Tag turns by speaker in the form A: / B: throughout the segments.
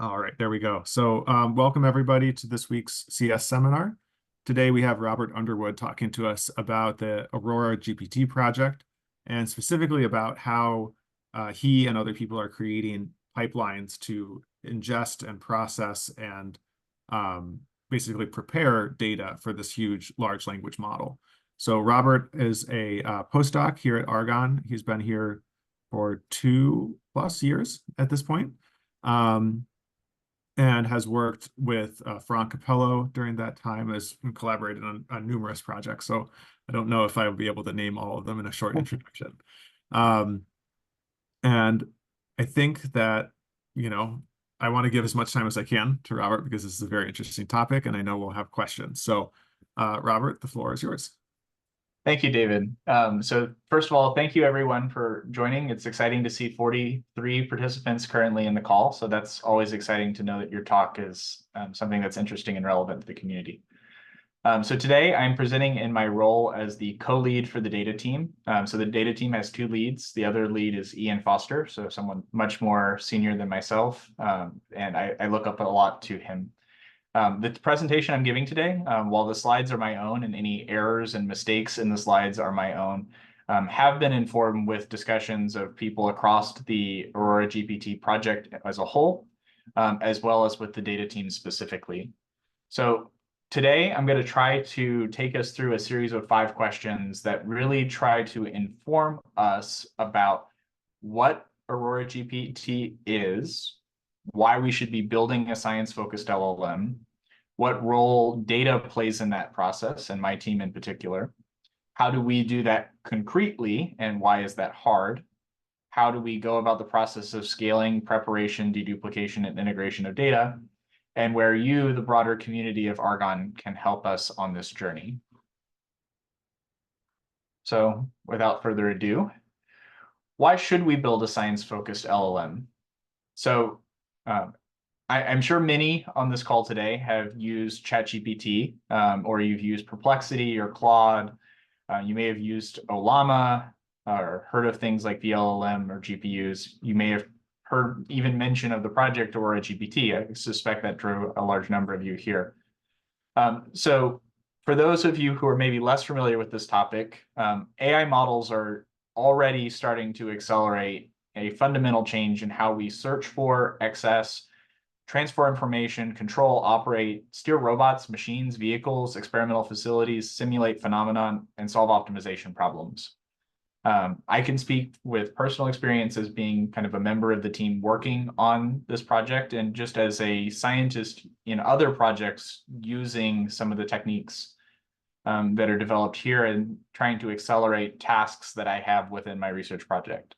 A: All right, there we go. So welcome everybody to this week's CS seminar. Today we have Robert Underwood talking to us about the AuroraGPT project and specifically about how he and other people are creating pipelines to ingest and process and basically prepare data for this huge large language model. So Robert is a postdoc here at Argonne. He's been here for 2+ years at this point. And has worked with Frank Capello during that time and collaborated on numerous projects. So I don't know if I will be able to name all of them in a short introduction. And I think that, I want to give as much time as I can to Robert because this is a very interesting topic and I know we'll have questions. So Robert, the floor is yours.
B: Thank you, David. So first of all, thank you everyone for joining. It's exciting to see 43 participants currently in the call. So that's always exciting to know that your talk is something that's interesting and relevant to the community. So today I'm presenting in my role as the co-lead for the data team. So the data team has 2 leads. The other lead is Ian Foster, so someone much more senior than myself. And I look up a lot to him. The presentation I'm giving today, while the slides are my own and any errors and mistakes in the slides are my own, have been informed with discussions of people across the AuroraGPT project as a whole, as well as with the data team specifically. So today, I'm going to try to take us through a series of 5 questions that really try to inform us about what AuroraGPT is, why we should be building a science-focused LLM, what role data plays in that process, and my team in particular. How do we do that concretely, and why is that hard? How do we go about the process of scaling, preparation, deduplication, and integration of data? And where you, the broader community of Argonne, can help us on this journey. So without further ado, why should we build a science-focused LLM? So I'm sure many on this call today have used ChatGPT, or you've used Perplexity or Claude. You may have used Ollama or heard of things like VLLM or GPUs. You may have heard even mention of the project AuroraGPT. I suspect that drew a large number of you here. So for those of you who are maybe less familiar with this topic, AI models are already starting to accelerate a fundamental change in how we search for, access, transfer information, control, operate, steer robots, machines, vehicles, experimental facilities, simulate phenomenon, and solve optimization problems. I can speak with personal experience as being kind of a member of the team working on this project, and just as a scientist in other projects using some of the techniques that are developed here and trying to accelerate tasks that I have within my research project.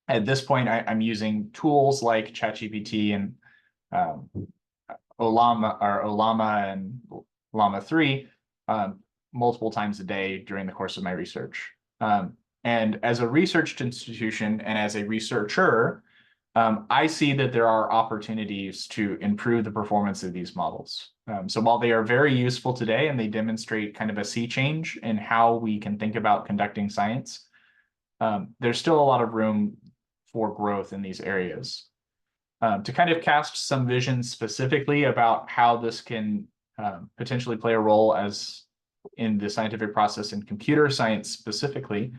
B: At this point, I'm using tools like ChatGPT and Ollama and Llama 3 multiple times a day during the course of my research. And as a research institution and as a researcher, I see that there are opportunities to improve the performance of these models. So while they are very useful today and they demonstrate kind of a sea change in how we can think about conducting science, there's still a lot of room for growth in these areas. To kind of cast some vision specifically about how this can potentially play a role as in the scientific process in computer science specifically,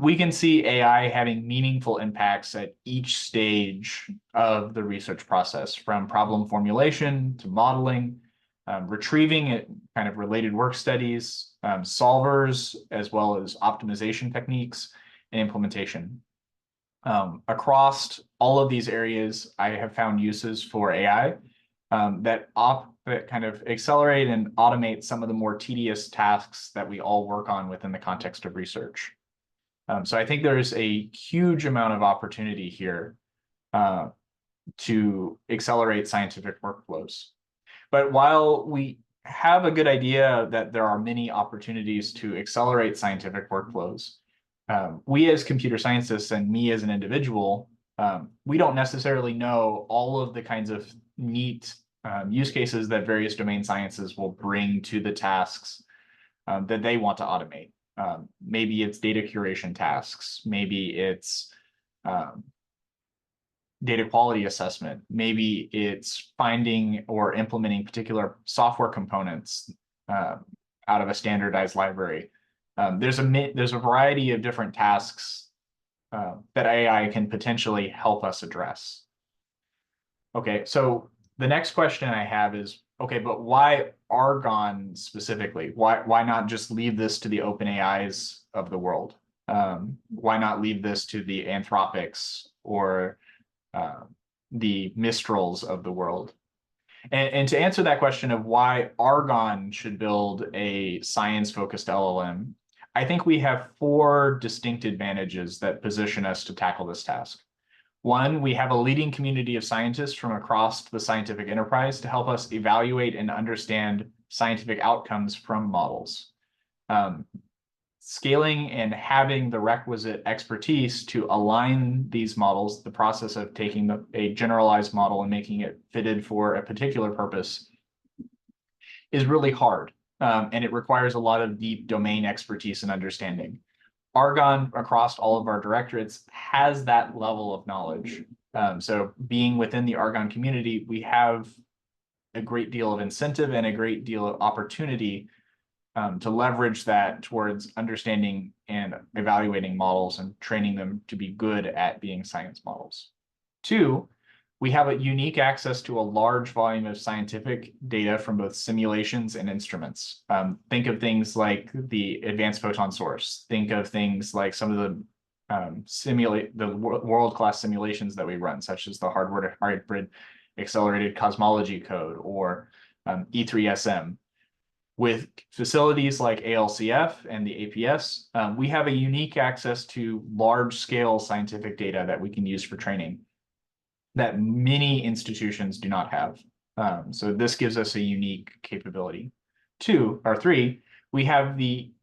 B: we can see AI having meaningful impacts at each stage of the research process, from problem formulation to modeling, retrieving it, kind of related work studies, solvers, as well as optimization techniques and implementation. Across all of these areas, I have found uses for AI that kind of accelerate and automate some of the more tedious tasks that we all work on within the context of research. So I think there is a huge amount of opportunity here to accelerate scientific workflows. But while we have a good idea that there are many opportunities to accelerate scientific workflows, we as computer scientists and me as an individual, we don't necessarily know all of the kinds of neat use cases that various domain sciences will bring to the tasks that they want to automate. Maybe it's data curation tasks. Maybe it's data quality assessment. Maybe it's finding or implementing particular software components out of a standardized library. There's a variety of different tasks that AI can potentially help us address. Okay, so the next question I have is, okay, but why Argonne specifically? Why not just leave this to the open AIs of the world? Why not leave this to the Anthropics or the Mistrals of the world? And to answer that question of why Argonne should build a science-focused LLM, I think we have 4 distinct advantages that position us to tackle this task. One, we have a leading community of scientists from across the scientific enterprise to help us evaluate and understand scientific outcomes from models. Scaling and having the requisite expertise to align these models, the process of taking a generalized model and making it fitted for a particular purpose, is really hard. And it requires a lot of deep domain expertise and understanding. Argonne, across all of our directorates, has that level of knowledge. So being within the Argonne community, we have a great deal of incentive and a great deal of opportunity to leverage that towards understanding and evaluating models and training them to be good at being science models. 2, we have a unique access to a large volume of scientific data from both simulations and instruments. Think of things like the Advanced Photon Source. Think of things like some of the world-class simulations that we run, such as the hybrid accelerated cosmology code or E3SM. With facilities like ALCF and the APS, we have a unique access to large-scale scientific data that we can use for training that many institutions do not have. So this gives us a unique capability. 3, we have the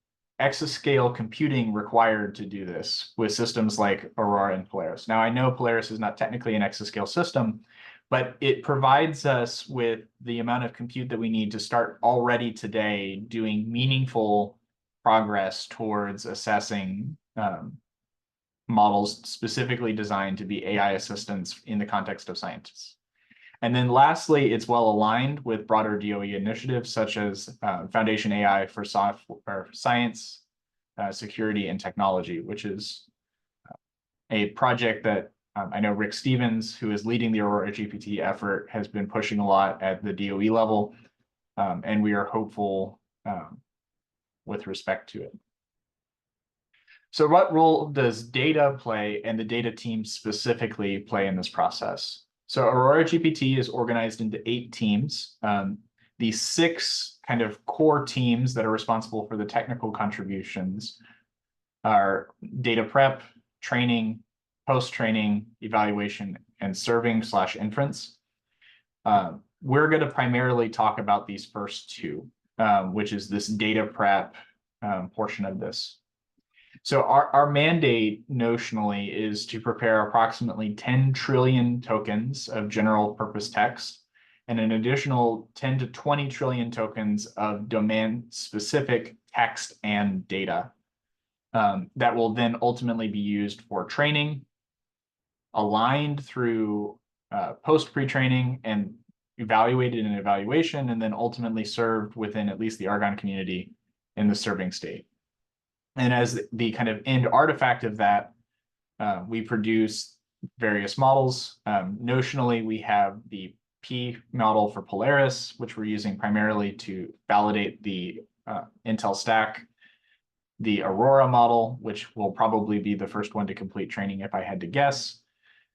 B: exascale computing required to do this with systems like Aurora and Polaris. Now, I know Polaris is not technically an exascale system, but it provides us with the amount of compute that we need to start already today doing meaningful progress towards assessing models specifically designed to be AI assistants in the context of scientists. And then lastly, it's well aligned with broader DOE initiatives such as Foundation AI for Science, Security, and Technology, which is a project that I know Rick Stevens, who is leading the AuroraGPT effort, has been pushing a lot at the DOE level, and we are hopeful with respect to it. So what role does data play and the data team specifically play in this process? So AuroraGPT is organized into 8 teams. The 6 kind of core teams that are responsible for the technical contributions are data prep, training, post-training, evaluation, and serving/inference. We're going to primarily talk about these first 2, which is this data prep portion of this. So our mandate notionally is to prepare approximately 10 trillion tokens of general purpose text and an additional 10 to 20 trillion tokens of domain-specific text and data that will then ultimately be used for training, aligned through post-pre-training and evaluated in evaluation, and then ultimately served within at least the Argonne community in the serving state. And as the kind of end artifact of that, we produce various models. Notionally, we have the P model for Polaris, which we're using primarily to validate the Intel stack. The Aurora model, which will probably be the first one to complete training if I had to guess.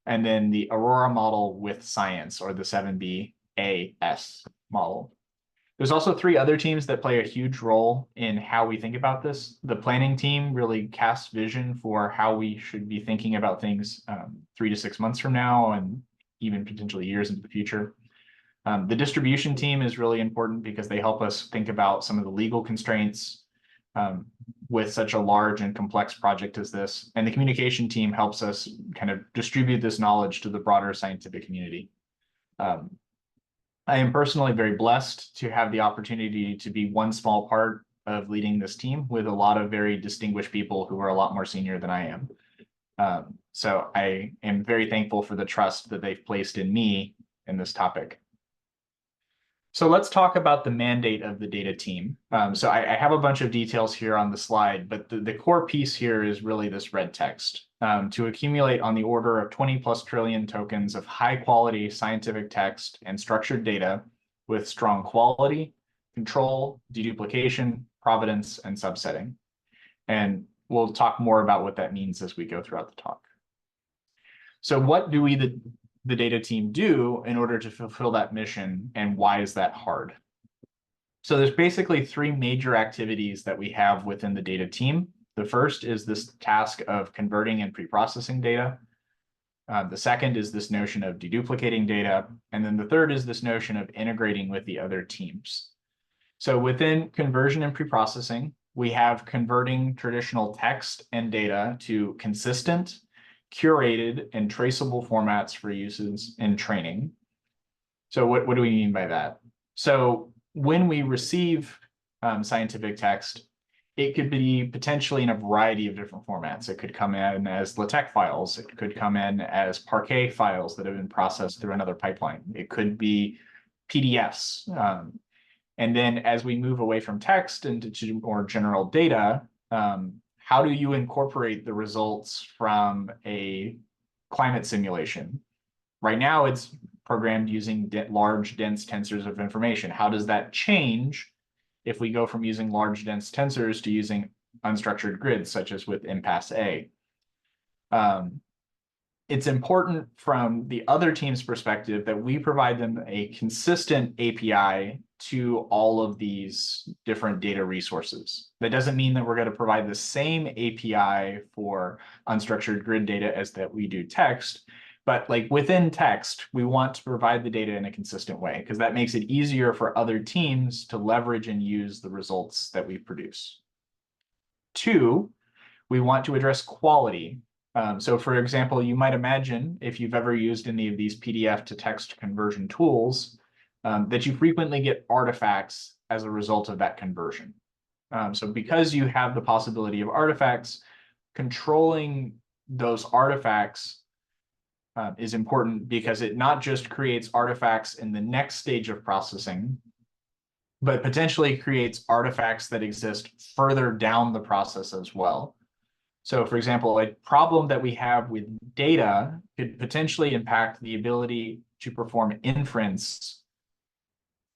B: And then the Aurora model with science, or the 7B-AS model. There's also 3 other teams that play a huge role in how we think about this. The planning team really casts vision for how we should be thinking about things 3 to 6 months from now and even potentially years into the future. The distribution team is really important because they help us think about some of the legal constraints with such a large and complex project as this. And the communication team helps us kind of distribute this knowledge to the broader scientific community. I am personally very blessed to have the opportunity to be one small part of leading this team with a lot of very distinguished people who are a lot more senior than I am. So I am very thankful for the trust that they've placed in me in this topic. So let's talk about the mandate of the data team. So I have a bunch of details here on the slide, but the core piece here is really this red text. To accumulate on the order of 20+ trillion tokens of high quality scientific text and structured data with strong quality, control, deduplication, provenance, and subsetting. And we'll talk more about what that means as we go throughout the talk. So what do we, the data team, do in order to fulfill that mission, and why is that hard? So there's basically three major activities that we have within the data team. The first is this task of converting and preprocessing data. The second is this notion of deduplicating data. And then the third is this notion of integrating with the other teams. So within conversion and preprocessing, we have converting traditional text and data to consistent, curated, and traceable formats for uses in training. So what do we mean by that? So when we receive scientific text, it could be potentially in a variety of different formats. It could come in as LaTeX files. It could come in as Parquet files that have been processed through another pipeline. It could be PDFs. And then as we move away from text into more general data, how do you incorporate the results from a climate simulation? Right now, it's programmed using large, dense tensors of information. How does that change if we go from using large, dense tensors to using unstructured grids, such as with Impasse A? It's important from the other team's perspective that we provide them a consistent API to all of these different data resources. That doesn't mean that we're going to provide the same API for unstructured grid data as that we do text, but like within text, we want to provide the data in a consistent way because that makes it easier for other teams to leverage and use the results that we produce. Two, we want to address quality. So for example, you might imagine if you've ever used any of these PDF to text conversion tools, that you frequently get artifacts as a result of that conversion. So because you have the possibility of artifacts, controlling those artifacts is important because it not just creates artifacts in the next stage of processing, but potentially creates artifacts that exist further down the process as well. So for example, a problem that we have with data could potentially impact the ability to perform inference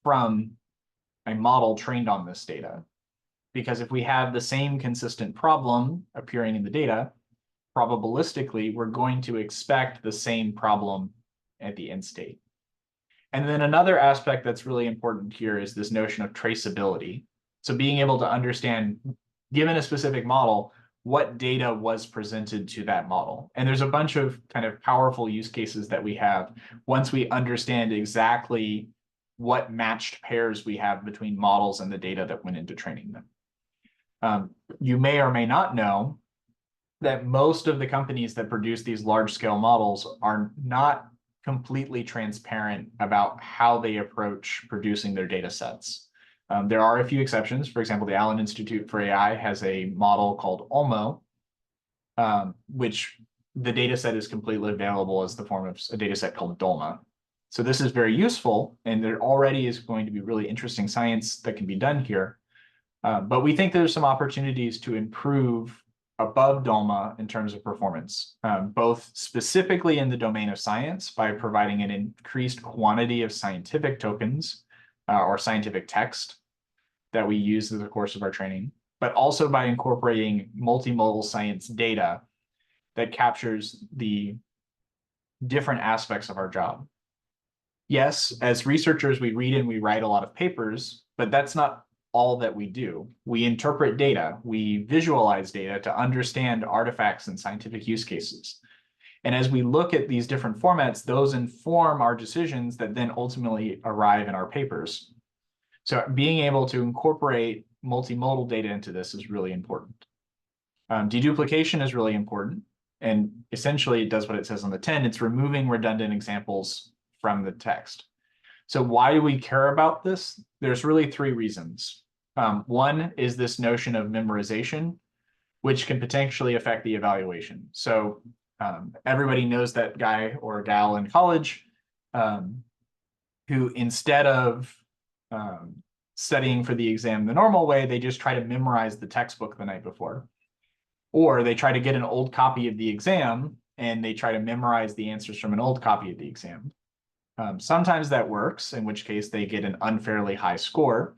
B: from a model trained on this data. Because if we have the same consistent problem appearing in the data, probabilistically, we're going to expect the same problem at the end state. And then another aspect that's really important here is this notion of traceability. So being able to understand, given a specific model, what data was presented to that model. And there's a bunch of kind of powerful use cases that we have once we understand exactly what matched pairs we have between models and the data that went into training them. You may or may not know that most of the companies that produce these large-scale models are not completely transparent about how they approach producing their data sets. There are a few exceptions. For example, the Allen Institute for AI has a model called Olmo, which the data set is completely available as the form of a data set called DOLMA. So this is very useful, and there already is going to be really interesting science that can be done here. But we think there's some opportunities to improve above DOLMA in terms of performance, both specifically in the domain of science by providing an increased quantity of scientific tokens or scientific text that we use in the course of our training, but also by incorporating multimodal science data that captures the different aspects of our job. Yes, as researchers, we read and we write a lot of papers, but that's not all that we do. We interpret data, we visualize data to understand artifacts and scientific use cases. And as we look at these different formats, those inform our decisions that then ultimately arrive in our papers. So being able to incorporate multimodal data into this is really important. Deduplication is really important. And essentially it does what it says on the tin. It's removing redundant examples from the text. So why do we care about this? There's really three reasons. One is this notion of memorization, which can potentially affect the evaluation. So Everybody knows that guy or gal in college who, instead of studying for the exam the normal way, they just try to memorize the textbook the night before. Or they try to get an old copy of the exam and they try to memorize the answers from an old copy of the exam. Sometimes that works, in which case they get an unfairly high score.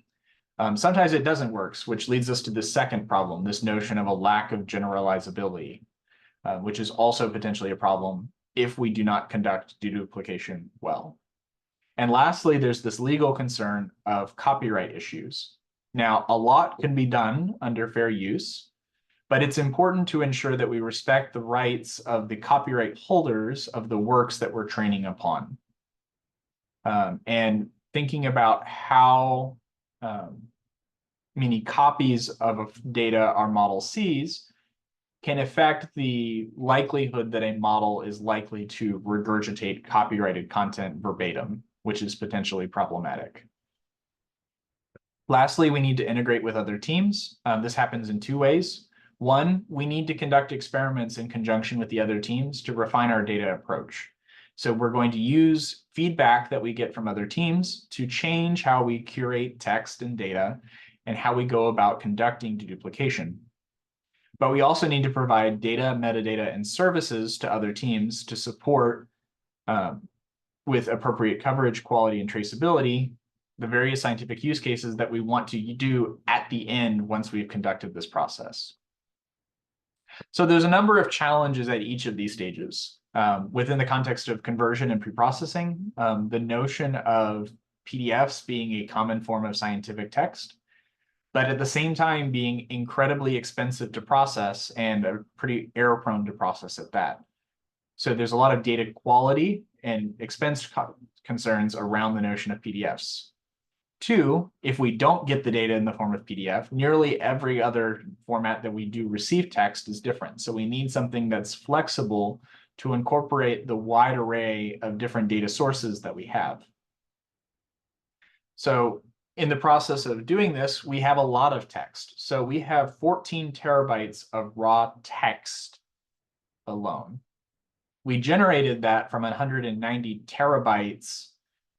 B: Sometimes it doesn't work, which leads us to the second problem, this notion of a lack of generalizability, which is also potentially a problem if we do not conduct deduplication well. And lastly, there's this legal concern of copyright issues. Now, a lot can be done under fair use, but it's important to ensure that we respect the rights of the copyright holders of the works that we're training upon. And thinking about how many copies of data our model sees can affect the likelihood that a model is likely to regurgitate copyrighted content verbatim, which is potentially problematic. Lastly, we need to integrate with other teams. This happens in two ways. One, we need to conduct experiments in conjunction with the other teams to refine our data approach. So we're going to use feedback that we get from other teams to change how we curate text and data and how we go about conducting deduplication. But we also need to provide data, metadata, and services to other teams to support, with appropriate coverage, quality, and traceability, the various scientific use cases that we want to do at the end once we've conducted this process. So there's a number of challenges at each of these stages. Within the context of conversion and preprocessing, the notion of PDFs being a common form of scientific text, but at the same time being incredibly expensive to process and pretty error-prone to process at that. So there's a lot of data quality and expense concerns around the notion of PDFs. Two, if we don't get the data in the form of PDF, nearly every other format that we do receive text is different. So we need something that's flexible to incorporate the wide array of different data sources that we have. So in the process of doing this, we have a lot of text. So we have 14 terabytes of raw text alone. We generated that from 190 terabytes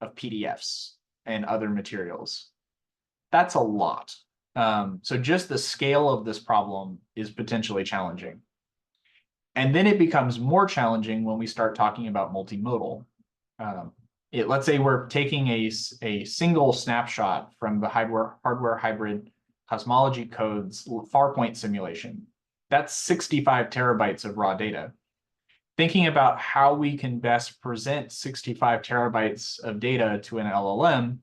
B: of PDFs and other materials. That's a lot. So just the scale of this problem is potentially challenging. And then it becomes more challenging when we start talking about multimodal. Let's say we're taking a single snapshot from the hardware hybrid cosmology codes farpoint simulation. That's 65 terabytes of raw data. Thinking about how we can best present 65 terabytes of data to an LLM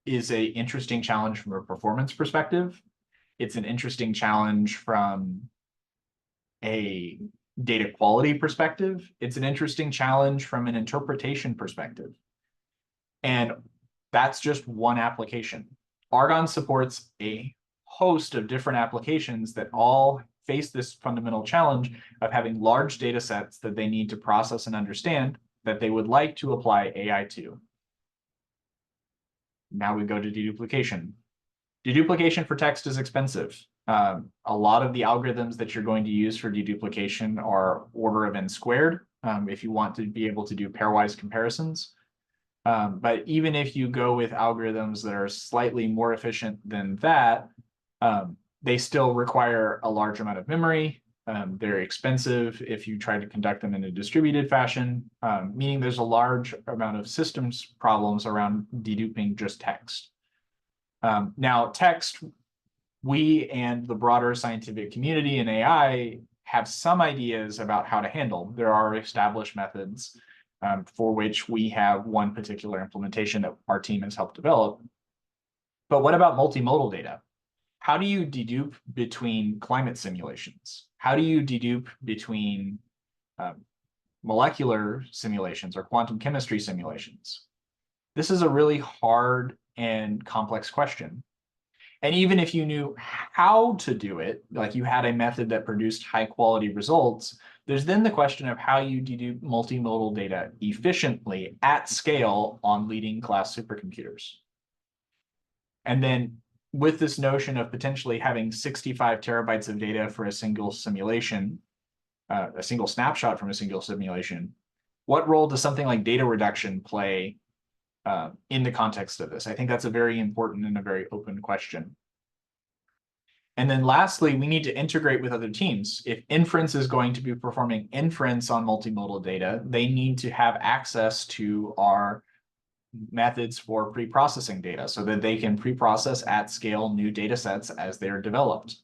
B: is an interesting challenge from a performance perspective. It's an interesting challenge from a data quality perspective. It's an interesting challenge from an interpretation perspective. And that's just one application. Argonne supports a host of different applications that all face this fundamental challenge of having large data sets that they need to process and understand that they would like to apply AI to. Now we go to deduplication. Deduplication for text is expensive. A lot of the algorithms that you're going to use for deduplication are order of n squared, if you want to be able to do pairwise comparisons. But even if you go with algorithms that are slightly more efficient than that, they still require a large amount of memory. They're expensive if you try to conduct them in a distributed fashion, meaning there's a large amount of systems problems around deduping just text. Now, text, we and the broader scientific community and AI have some ideas about how to handle. There are established methods for which we have one particular implementation that our team has helped develop. But what about multimodal data? How do you dedupe between climate simulations? How do you dedupe between molecular simulations or quantum chemistry simulations? This is a really hard and complex question. And even if you knew how to do it, like you had a method that produced high quality results, there's then the question of how you dedupe multimodal data efficiently at scale on leading class supercomputers. And then with this notion of potentially having 65 terabytes of data for a single simulation, a single snapshot from a single simulation, what role does something like data reduction play in the context of this? I think that's a very important and a very open question. And then lastly, we need to integrate with other teams. If inference is going to be performing inference on multimodal data, they need to have access to our methods for pre-processing data so that they can pre-process at scale new data sets as they're developed.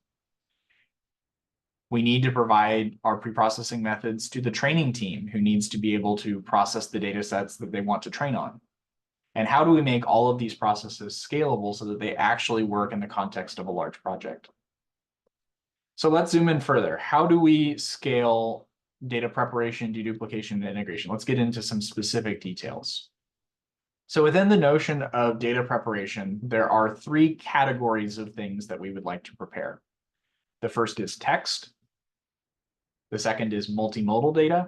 B: We need to provide our pre-processing methods to the training team who needs to be able to process the data sets that they want to train on. And how do we make all of these processes scalable so that they actually work in the context of a large project? So let's zoom in further. How do we scale data preparation, deduplication, and integration? Let's get into some specific details. So within the notion of data preparation, there are three categories of things that we would like to prepare. The first is text. The second is multimodal data.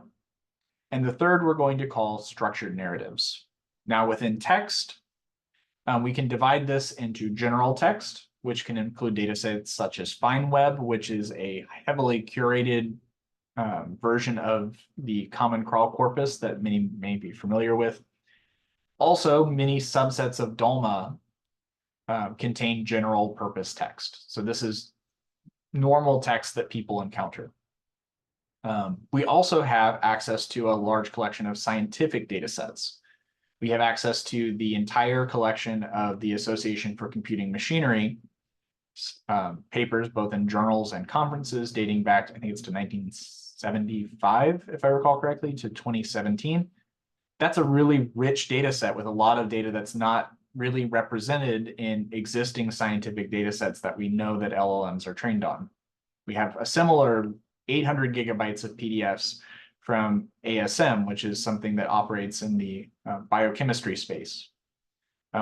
B: And the third we're going to call structured narratives. Now within text, we can divide this into general text, which can include data sets such as FineWeb, which is a heavily curated version of the Common Crawl corpus that many may be familiar with. Also, many subsets of DOLMA contain general purpose text. So this is normal text that people encounter. We also have access to a large collection of scientific data sets. We have access to the entire collection of the Association for Computing Machinery papers, both in journals and conferences, dating back, I think it's to 1975, if I recall correctly, to 2017. That's a really rich data set with a lot of data that's not really represented in existing scientific data sets that we know that LLMs are trained on. We have a similar 800 gigabytes of PDFs from ASM, which is something that operates in the biochemistry space.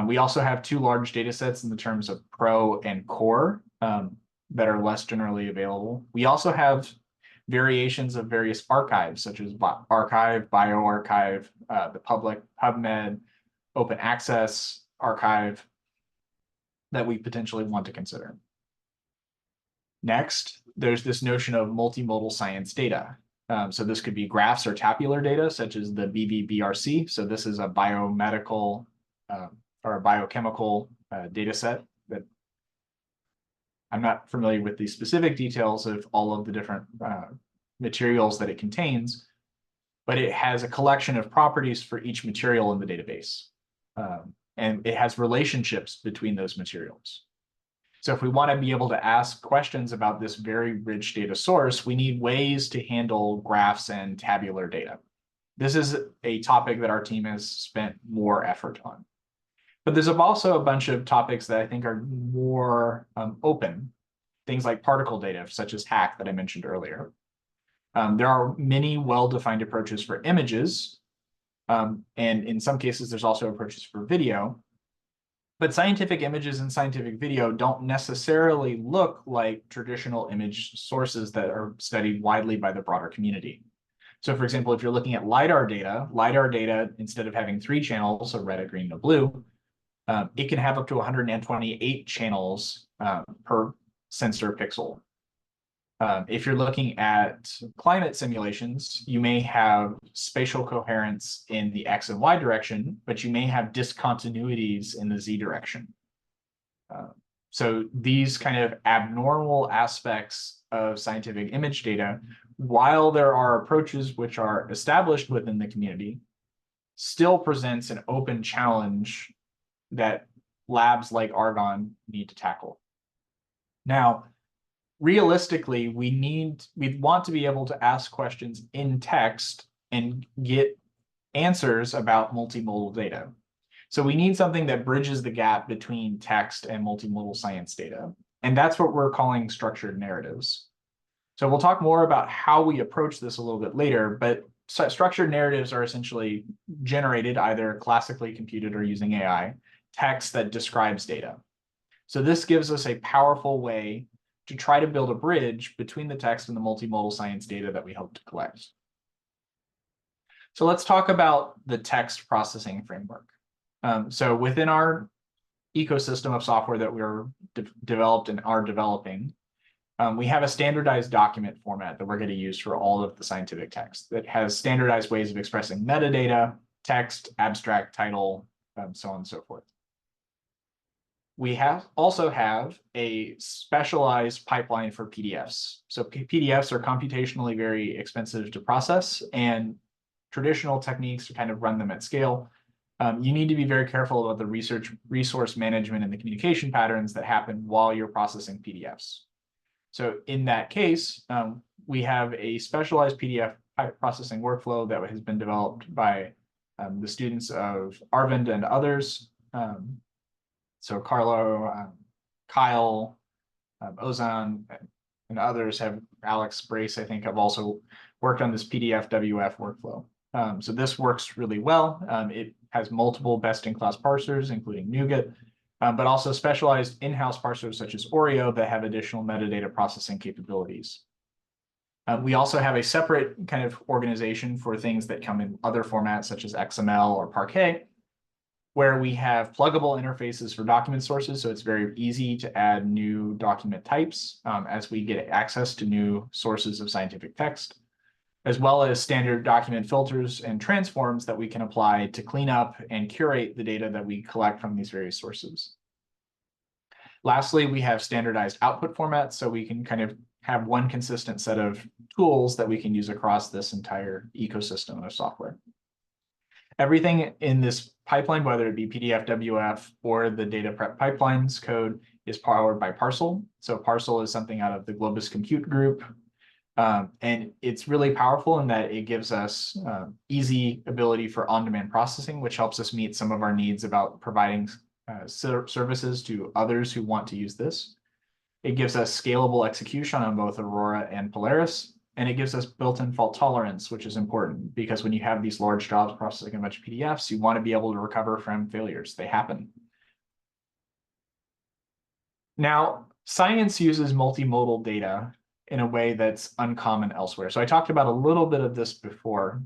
B: We also have two large data sets in the terms of Pro and Core that are less generally available. We also have variations of various archives, such as archive, bioarchive, the public PubMed, open access archive that we potentially want to consider. Next, there's this notion of multimodal science data. So this could be graphs or tabular data, such as the BVBRC. So this is a biomedical or a biochemical data set that I'm not familiar with the specific details of all of the different materials that it contains, but it has a collection of properties for each material in the database. And it has relationships between those materials. So if we want to be able to ask questions about this very rich data source, we need ways to handle graphs and tabular data. This is a topic that our team has spent more effort on. But there's also a bunch of topics that I think are more open, things like particle data, such as HACK that I mentioned earlier. There are many well-defined approaches for images, and in some cases, there's also approaches for video. But scientific images and scientific video don't necessarily look like traditional image sources that are studied widely by the broader community. So for example, if you're looking at LiDAR data, instead of having 3 channels, a red, a green, and a blue, it can have up to 128 channels per sensor pixel. If you're looking at climate simulations, you may have spatial coherence in the X and Y direction, but you may have discontinuities in the Z direction. So these kind of abnormal aspects of scientific image data, while there are approaches which are established within the community, still presents an open challenge that labs like Argonne need to tackle. Now, realistically, we want to be able to ask questions in text and get answers about multimodal data. So we need something that bridges the gap between text and multimodal science data. And that's what we're calling structured narratives. So we'll talk more about how we approach this a little bit later, but structured narratives are essentially generated either classically computed or using AI, text that describes data. So this gives us a powerful way to try to build a bridge between the text and the multimodal science data that we hope to collect. So let's talk about the text processing framework. So within our ecosystem of software that we're developed and are developing, We have a standardized document format that we're going to use for all of the scientific text that has standardized ways of expressing metadata, text, abstract, title, so on and so forth. We also have a specialized pipeline for PDFs. So PDFs are computationally very expensive to process, and traditional techniques to kind of run them at scale. You need to be very careful about the resource management and the communication patterns that happen while you're processing PDFs. So in that case, we have a specialized PDF processing workflow that has been developed by the students of Arvind and others. So Carlo, Kyle, Ozan, and others have, Alex Brace, I think, have also worked on this PDF WF workflow. So this works really well. It has multiple best-in-class parsers, including NuGet, but also specialized in-house parsers such as Oreo that have additional metadata processing capabilities. We also have a separate kind of organization for things that come in other formats such as XML or Parquet, where we have pluggable interfaces for document sources. So it's very easy to add new document types as we get access to new sources of scientific text, as well as standard document filters and transforms that we can apply to clean up and curate the data that we collect from these various sources. Lastly, we have standardized output formats, so we can kind of have one consistent set of tools that we can use across this entire ecosystem of software. Everything in this pipeline, whether it be PDF WF or the data prep pipelines code, is powered by Parcel. So Parcel is something out of the Globus Compute group. And it's really powerful in that it gives us easy ability for on-demand processing, which helps us meet some of our needs about providing services to others who want to use this. It gives us scalable execution on both Aurora and Polaris, and it gives us built-in fault tolerance, which is important because when you have these large jobs processing a bunch of PDFs, you want to be able to recover from failures. They happen. Now, science uses multimodal data in a way that's uncommon elsewhere. So I talked about a little bit of this before,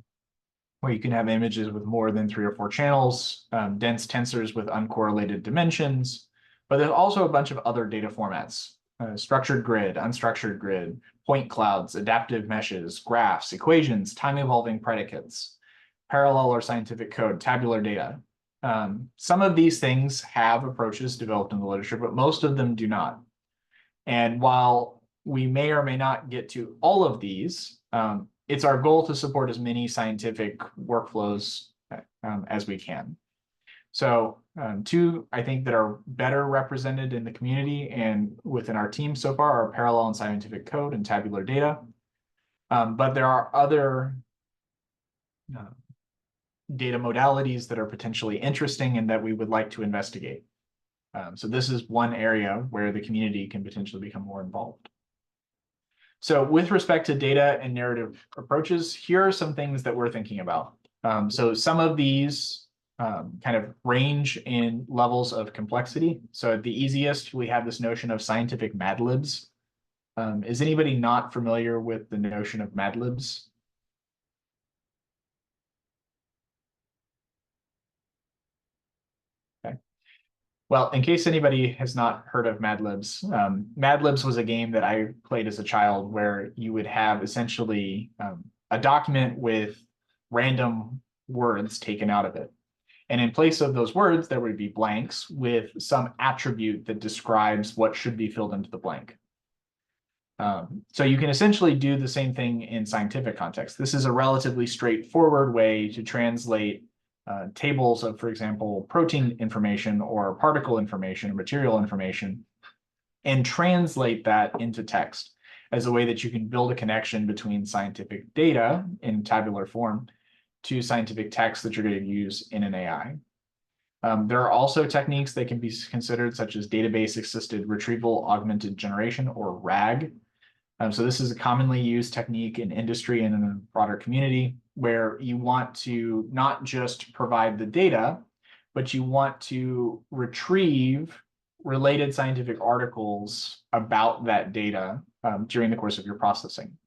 B: where you can have images with more than 3 or 4 channels, dense tensors with uncorrelated dimensions, but there's also a bunch of other data formats, structured grid, unstructured grid, point clouds, adaptive meshes, graphs, equations, time-evolving predicates, parallel or scientific code, tabular data. Some of these things have approaches developed in the literature, but most of them do not. And while we may or may not get to all of these, it's our goal to support as many scientific workflows as we can. So two, I think, that are better represented in the community and within our team so far are parallel and scientific code and tabular data. But there are other data modalities that are potentially interesting and that we would like to investigate. So this is one area where the community can potentially become more involved. So with respect to data and narrative approaches, here are some things that we're thinking about. So some of these kind of range in levels of complexity. So at the easiest, we have this notion of scientific Mad Libs. Is anybody not familiar with the notion of Mad Libs? Okay. Well, in case anybody has not heard of Mad Libs, Mad Libs was a game that I played as a child where you would have essentially a document with random words taken out of it. And in place of those words, there would be blanks with some attribute that describes what should be filled into the blank. So you can essentially do the same thing in scientific context. This is a relatively straightforward way to translate tables of, for example, protein information or particle information or material information and translate that into text as a way that you can build a connection between scientific data in tabular form to scientific text that you're going to use in an AI. There are also techniques that can be considered, such as database-assisted retrieval augmented generation, or RAG. So this is a commonly used technique in industry and in the broader community, where you want to not just provide the data, but you want to retrieve related scientific articles about that data during the course of your processing.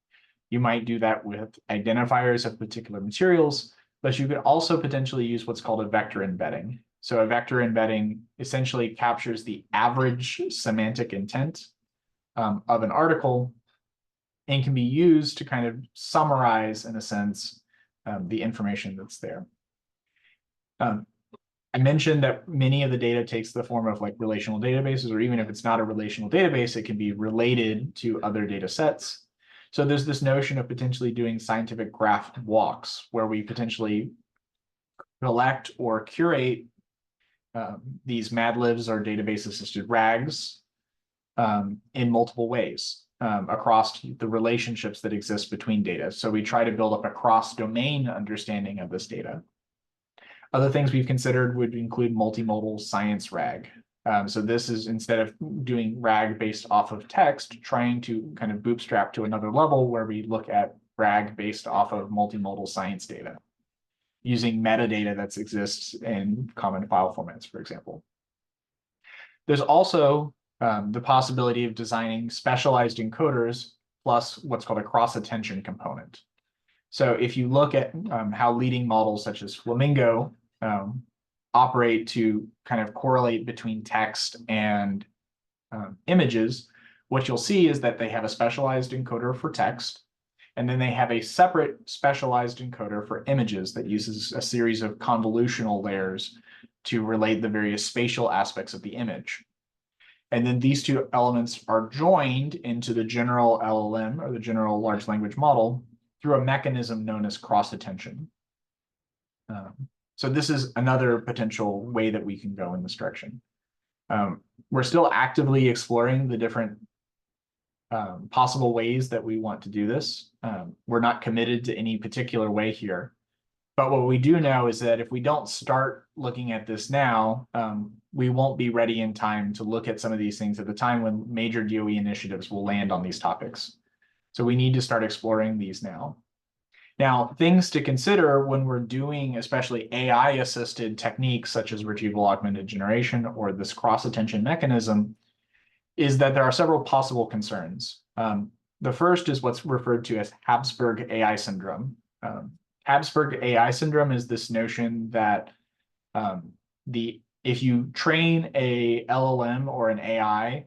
B: You might do that with identifiers of particular materials, but you could also potentially use what's called a vector embedding. So a vector embedding essentially captures the average semantic intent of an article and can be used to kind of summarize, in a sense, the information that's there. I mentioned that many of the data takes the form of like relational databases, or even if it's not a relational database, it can be related to other data sets. So there's this notion of potentially doing scientific graph walks where we potentially collect or curate these Mad Libs or database-assisted RAGs in multiple ways across the relationships that exist between data. So we try to build up a cross-domain understanding of this data. Other things we've considered would include multimodal science RAG. So this is, instead of doing RAG based off of text, trying to kind of bootstrap to another level where we look at RAG based off of multimodal science data, using metadata that exists in common file formats, for example. There's also the possibility of designing specialized encoders plus what's called a cross-attention component. So if you look at how leading models such as Flamingo operate to kind of correlate between text and images, what you'll see is that they have a specialized encoder for text, and then they have a separate specialized encoder for images that uses a series of convolutional layers to relate the various spatial aspects of the image. And then these two elements are joined into the general LLM, or the general large language model, through a mechanism known as cross-attention. So this is another potential way that we can go in this direction. We're still actively exploring the different possible ways that we want to do this. We're not committed to any particular way here. But what we do know is that if we don't start looking at this now, we won't be ready in time to look at some of these things at the time when major DOE initiatives will land on these topics. So we need to start exploring these now. Now, things to consider when we're doing especially AI-assisted techniques such as retrieval augmented generation or this cross-attention mechanism is that there are several possible concerns. The first is what's referred to as Habsburg AI syndrome. Habsburg AI syndrome is this notion that if you train a LLM or an AI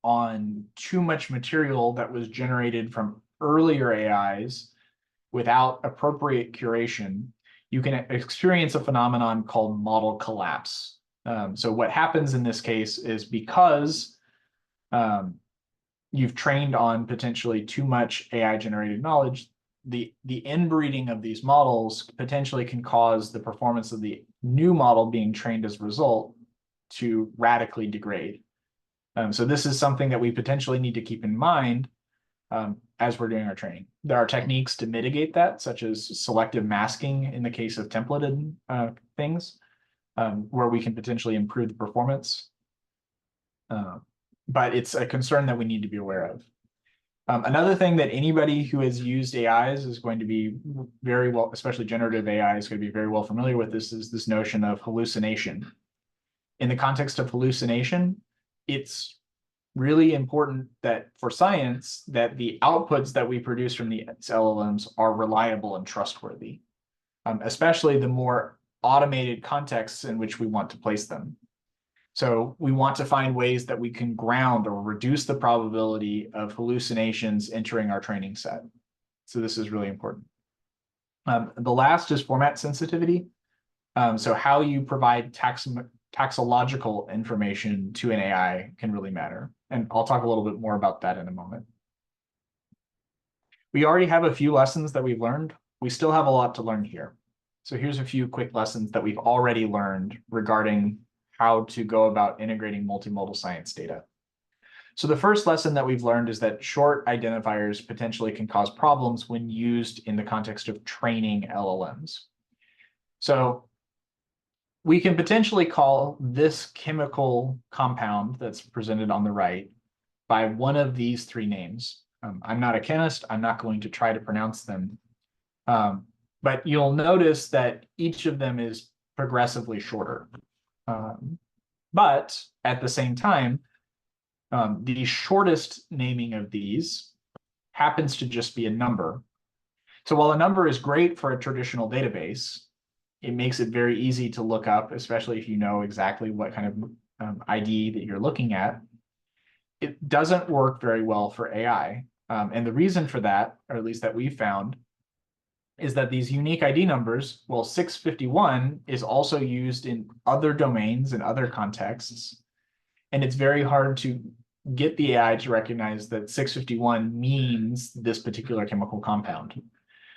B: on too much material that was generated from earlier AIs without appropriate curation, you can experience a phenomenon called model collapse. So what happens in this case is because you've trained on potentially too much AI-generated knowledge, the inbreeding of these models potentially can cause the performance of the new model being trained as a result to radically degrade. So this is something that we potentially need to keep in mind as we're doing our training. There are techniques to mitigate that, such as selective masking in the case of templated things, where we can potentially improve the performance. But it's a concern that we need to be aware of. Another thing that anybody who has used AIs is going to be very well, especially generative AI, is going to be very well familiar with this, is this notion of hallucination. In the context of hallucination, it's really important that for science, that the outputs that we produce from the LLMs are reliable and trustworthy, especially the more automated contexts in which we want to place them. So we want to find ways that we can ground or reduce the probability of hallucinations entering our training set. So this is really important. The last is format sensitivity. So how you provide taxological information to an AI can really matter. And I'll talk a little bit more about that in a moment. We already have a few lessons that we've learned. We still have a lot to learn here. So here's a few quick lessons that we've already learned regarding how to go about integrating multimodal science data. So the first lesson that we've learned is that short identifiers potentially can cause problems when used in the context of training LLMs. So we can potentially call this chemical compound that's presented on the right by one of these three names. I'm not a chemist. I'm not going to try to pronounce them. But you'll notice that each of them is progressively shorter. But at the same time, the shortest naming of these happens to just be a number. So while a number is great for a traditional database, it makes it very easy to look up, especially if you know exactly what kind of ID that you're looking at. it doesn't work very well for AI. And the reason for that, or at least that we found, is that these unique ID numbers, well, 651 is also used in other domains and other contexts. And it's very hard to get the AI to recognize that 651 means this particular chemical compound.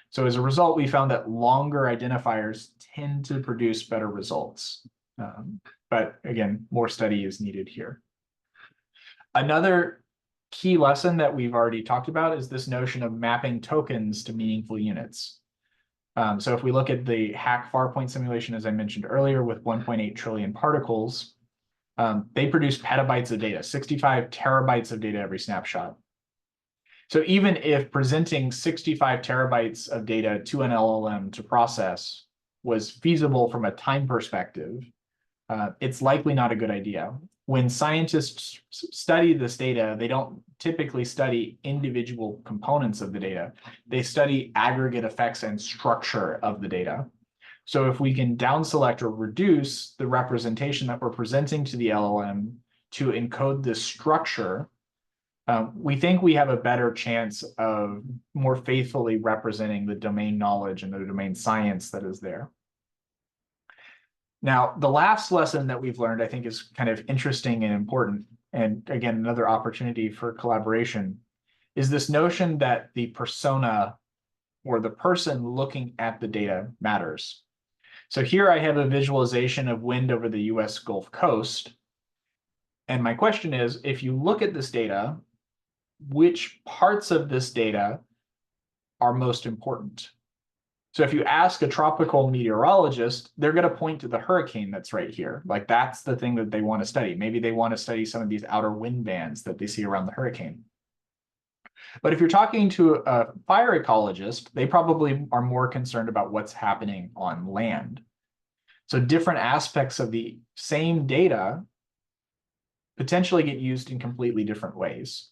B: So as a result, we found that longer identifiers tend to produce better results. But again, more study is needed here. Another key lesson that we've already talked about is this notion of mapping tokens to meaningful units. So if we look at the hack farpoint simulation, as I mentioned earlier, with 1.8 trillion particles, they produce petabytes of data, 65 terabytes of data every snapshot. So even if presenting 65 terabytes of data to an LLM to process was feasible from a time perspective, it's likely not a good idea. When scientists study this data, they don't typically study individual components of the data. They study aggregate effects and structure of the data. So if we can down select or reduce the representation that we're presenting to the LLM to encode this structure, we think we have a better chance of more faithfully representing the domain knowledge and the domain science that is there. Now, the last lesson that we've learned, I think, is kind of interesting and important, and again, another opportunity for collaboration, is this notion that the persona or the person looking at the data matters. So here I have a visualization of wind over the US Gulf Coast. And my question is, if you look at this data, which parts of this data are most important? So if you ask a tropical meteorologist, they're going to point to the hurricane that's right here. Like that's the thing that they want to study. Maybe they want to study some of these outer wind bands that they see around the hurricane. But if you're talking to a fire ecologist, they probably are more concerned about what's happening on land. So different aspects of the same data potentially get used in completely different ways.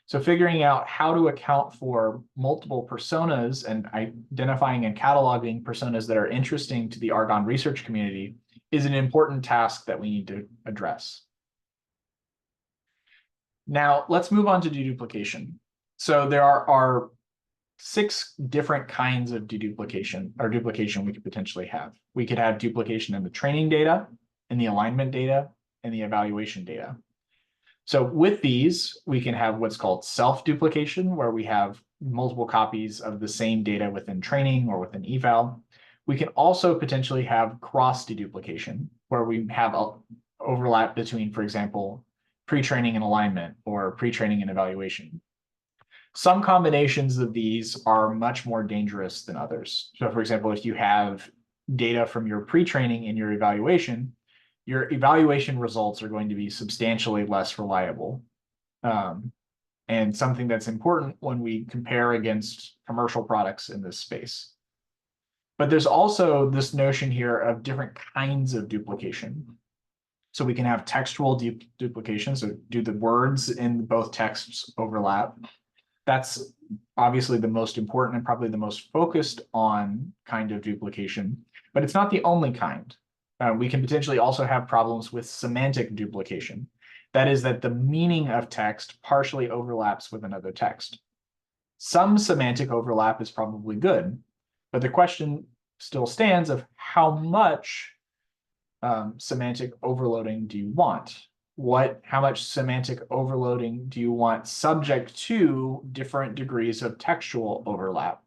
B: So figuring out how to account for multiple personas and identifying and cataloging personas that are interesting to the Argonne research community is an important task that we need to address. Now, let's move on to deduplication. So there are 6 different kinds of deduplication or duplication we could potentially have. We could have duplication in the training data, in the alignment data, and the evaluation data. So with these, we can have what's called self-duplication, where we have multiple copies of the same data within training or within eval. We can also potentially have cross-deduplication, where we have an overlap between, for example, pre-training and alignment or pre-training and evaluation. Some combinations of these are much more dangerous than others. So for example, if you have data from your pre-training in your evaluation results are going to be substantially less reliable. And something that's important when we compare against commercial products in this space. But there's also this notion here of different kinds of duplication. So we can have textual duplication. So do the words in both texts overlap? That's obviously the most important and probably the most focused on kind of duplication, but it's not the only kind. We can potentially also have problems with semantic duplication. That is that the meaning of text partially overlaps with another text. Some semantic overlap is probably good, but the question still stands of how much semantic overloading do you want? How much semantic overloading do you want subject to different degrees of textual overlap?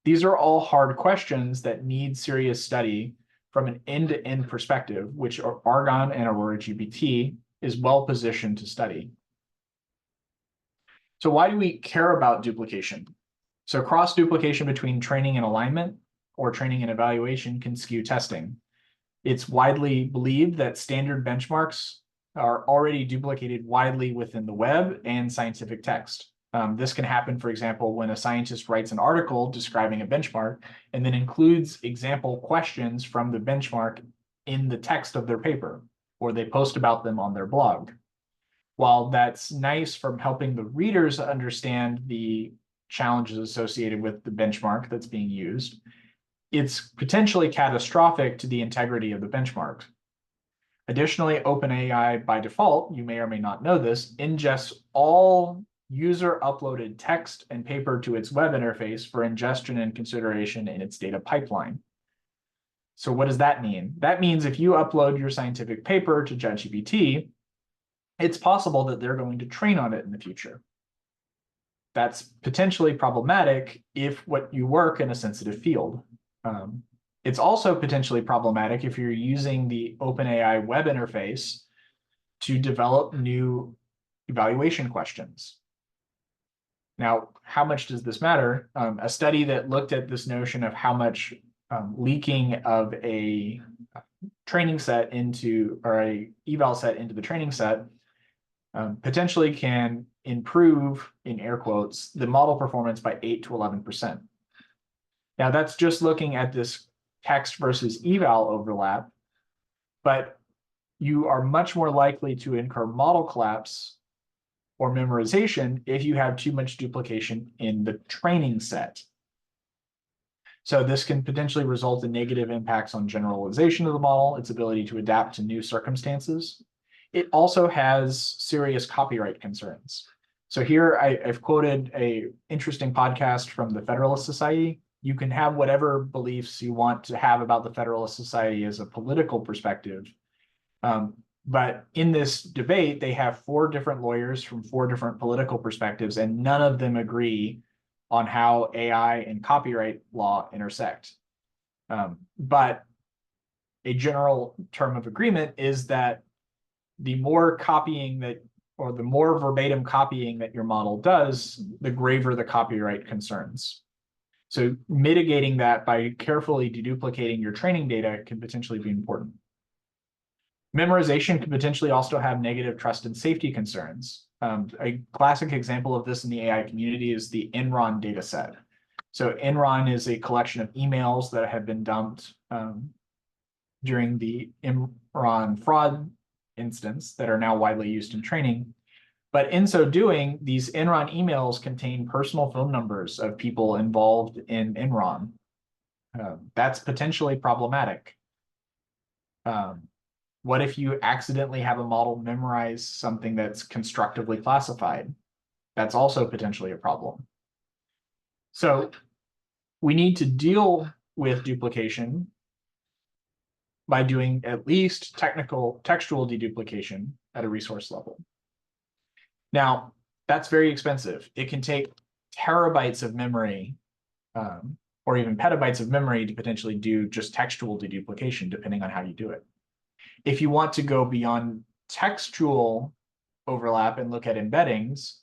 B: These are all hard questions that need serious study from an end-to-end perspective, which Argonne and AuroraGPT is well positioned to study. So why do we care about duplication? So cross-duplication between training and alignment or training and evaluation can skew testing. It's widely believed that standard benchmarks are already duplicated widely within the web and scientific text. This can happen, for example, when a scientist writes an article describing a benchmark and then includes example questions from the benchmark in the text of their paper, or they post about them on their blog. While that's nice from helping the readers understand the challenges associated with the benchmark that's being used, it's potentially catastrophic to the integrity of the benchmark. Additionally, OpenAI by default, you may or may not know this, ingests all user uploaded text and paper to its web interface for ingestion and consideration in its data pipeline. So what does that mean? That means if you upload your scientific paper to ChatGPT, it's possible that they're going to train on it in the future. That's potentially problematic if what you work in a sensitive field. It's also potentially problematic if you're using the OpenAI web interface to develop new evaluation questions. Now, how much does this matter? A study that looked at this notion of how much leaking of a training set into, or a eval set into the training set potentially can improve, in air quotes, the model performance by 8 to 11%. Now, that's just looking at this text versus eval overlap, but you are much more likely to incur model collapse or memorization if you have too much duplication in the training set. So this can potentially result in negative impacts on generalization of the model, its ability to adapt to new circumstances. It also has serious copyright concerns. So here I've quoted an interesting podcast from the Federalist Society. You can have whatever beliefs you want to have about the Federalist Society as a political perspective. But in this debate, they have 4 different lawyers from 4 different political perspectives, and none of them agree on how AI and copyright law intersect. But a general term of agreement is that the more copying that, or the more verbatim copying that your model does, the graver the copyright concerns. So mitigating that by carefully deduplicating your training data can potentially be important. Memorization can potentially also have negative trust and safety concerns. A classic example of this in the AI community is the Enron dataset. So Enron is a collection of emails that have been dumped during the Enron fraud instance that are now widely used in training. But in so doing, these Enron emails contain personal phone numbers of people involved in Enron. That's potentially problematic. What if you accidentally have a model memorize something that's constructively classified? That's also potentially a problem. So we need to deal with duplication by doing at least textual deduplication at a resource level. Now, that's very expensive. It can take terabytes of memory, or even petabytes of memory to potentially do just textual deduplication, depending on how you do it. If you want to go beyond textual overlap and look at embeddings,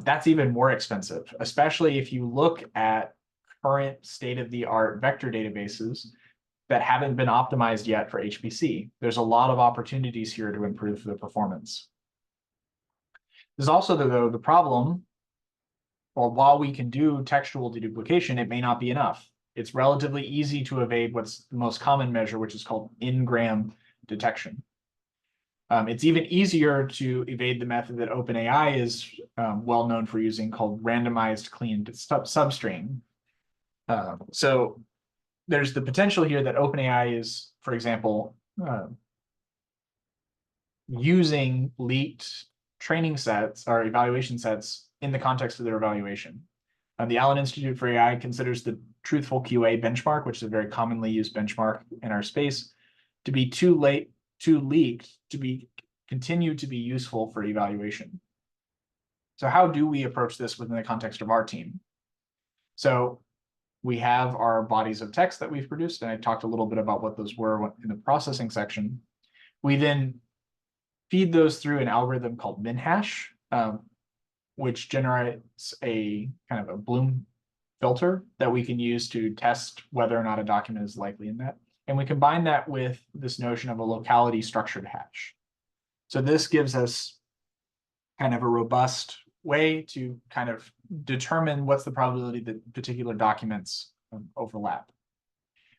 B: that's even more expensive, especially if you look at current state-of-the-art vector databases that haven't been optimized yet for HPC. There's a lot of opportunities here to improve the performance. There's also, though, the problem, or while we can do textual deduplication, it may not be enough. It's relatively easy to evade what's the most common measure, which is called n-gram detection. It's even easier to evade the method that OpenAI is well known for using, called randomized clean substring. So there's the potential here that OpenAI is, for example, using leaked training sets or evaluation sets in the context of their evaluation. The Allen Institute for AI considers the truthful QA benchmark, which is a very commonly used benchmark in our space, to be too leaked to be continued to be useful for evaluation. So how do we approach this within the context of our team? So we have our bodies of text that we've produced, and I talked a little bit about what those were in the processing section. We then feed those through an algorithm called minhash, which generates a kind of a Bloom filter that we can use to test whether or not a document is likely in that. And we combine that with this notion of a locality structured hash. So this gives us kind of a robust way to kind of determine what's the probability that particular documents overlap.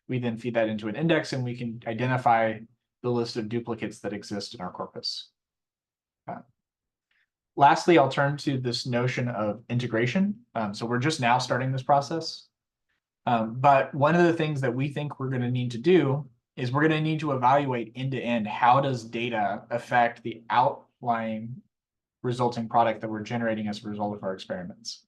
B: We then feed that into an index, and we can identify the list of duplicates that exist in our corpus. Lastly, I'll turn to this notion of integration. So we're just now starting this process. But one of the things that we think we're going to need to do is we're going to need to evaluate end to end, how does data affect the outlying resulting product that we're generating as a result of our experiments.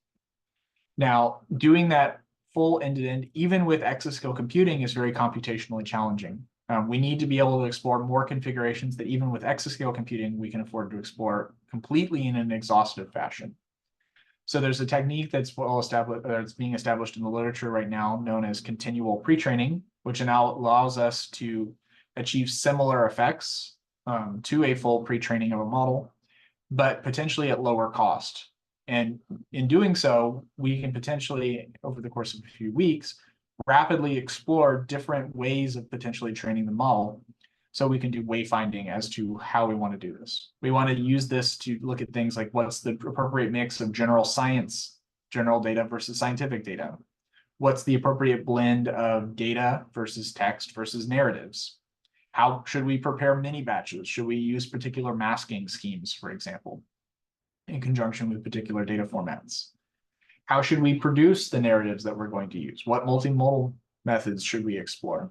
B: Now, doing that full end to end, even with exascale computing, is very computationally challenging. We need to be able to explore more configurations that even with exascale computing, we can afford to explore completely in an exhaustive fashion. So there's a technique that's well established, that's being established in the literature right now, known as continual pre-training, which now allows us to achieve similar effects to a full pre-training of a model, but potentially at lower cost. And in doing so, we can potentially, over the course of a few weeks, rapidly explore different ways of potentially training the model, so we can do wayfinding as to how we want to do this. We want to use this to look at things like what's the appropriate mix of general science, general data versus scientific data. What's the appropriate blend of data versus text versus narratives? How should we prepare mini batches? Should we use particular masking schemes, for example, in conjunction with particular data formats? How should we produce the narratives that we're going to use? What multimodal methods should we explore?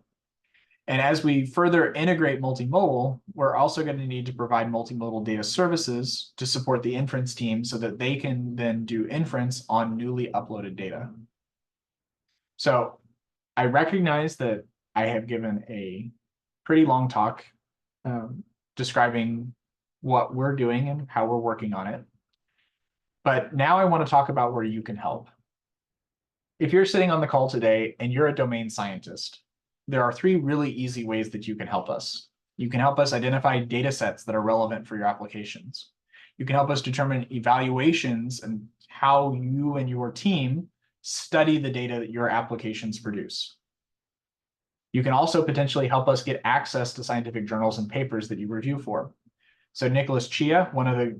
B: And as we further integrate multimodal, we're also going to need to provide multimodal data services to support the inference team so that they can then do inference on newly uploaded data. So I recognize that I have given a pretty long talk describing what we're doing and how we're working on it. But now I want to talk about where you can help. If you're sitting on the call today and you're a domain scientist, there are 3 really easy ways that you can help us. You can help us identify data sets that are relevant for your applications. You can help us determine evaluations and how you and your team study the data that your applications produce. You can also potentially help us get access to scientific journals and papers that you review for. So Nicholas Chia, one of the